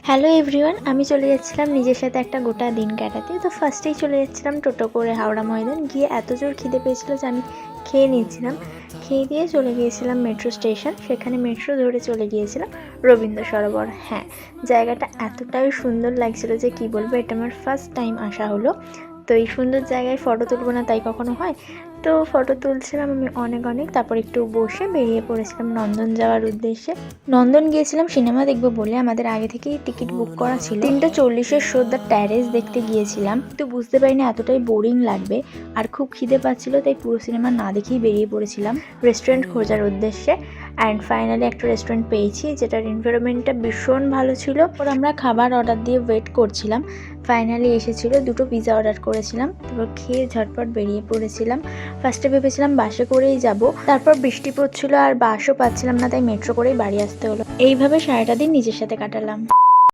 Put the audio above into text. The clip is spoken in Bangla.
হ্যালো এভরিওয়ান, আমি চলে যাচ্ছিলাম নিজের সাথে একটা গোটা দিন কাটাতে। তো ফার্স্টেই চলে যাচ্ছিলাম টোটো করে হাওড়া ময়দান। গিয়ে এত জোর খিদে পেয়েছিল যে আমি খেয়ে নিচ্ছিলাম। খেয়ে দিয়ে চলে গিয়েছিলাম মেট্রো স্টেশন। সেখানে মেট্রো ধরে চলে গিয়েছিলাম রবীন্দ্র সরোবর। হ্যাঁ, জায়গাটা এতটাই সুন্দর লাগছিল যে কি বলবো, এটা আমার ফার্স্ট টাইম আসা হলো। তো এই সুন্দর জায়গায় ফটো তুলবো না তাই কখনো হয়? তো ফটো তুলছিলাম আমি অনেক। তারপর একটু বসে বেরিয়ে পড়েছিলাম নন্দন যাওয়ার উদ্দেশ্যে। নন্দন গিয়েছিলাম সিনেমা দেখবো বলে, আমাদের আগে থেকেই টিকিট বুক করা ছিল। 3:40 শো দ্য ট্যারেস দেখতে গিয়েছিলাম, কিন্তু বুঝতে পারিনি এতটাই বোরিং লাগবে আর খুব খিদে পাচ্ছিল, তাই পুরো সিনেমা না দেখেই বেরিয়ে পড়েছিলাম রেস্টুরেন্ট খোঁজার উদ্দেশ্যে। অ্যান্ড ফাইনালি একটা রেস্টুরেন্ট পেয়েছি যেটার এনভায়রনমেন্টটা ভীষণ ভালো ছিল। ওর আমরা খাবার অর্ডার দিয়ে ওয়েট করছিলাম। ফাইনালি এসেছিল, 2টো পিৎজা অর্ডার করেছিলাম। তারপর খেয়ে ঝটপট বেরিয়ে পড়েছিলাম। ফার্স্টে ভেবেছিলাম বাসে করেই যাব, তারপর বৃষ্টি পড়ছিল আর বাসও পাচ্ছিলাম না, তাই মেট্রো করেই বাড়ি আসতে হলো। এইভাবে সারাটা দিন নিজের সাথে কাটালাম।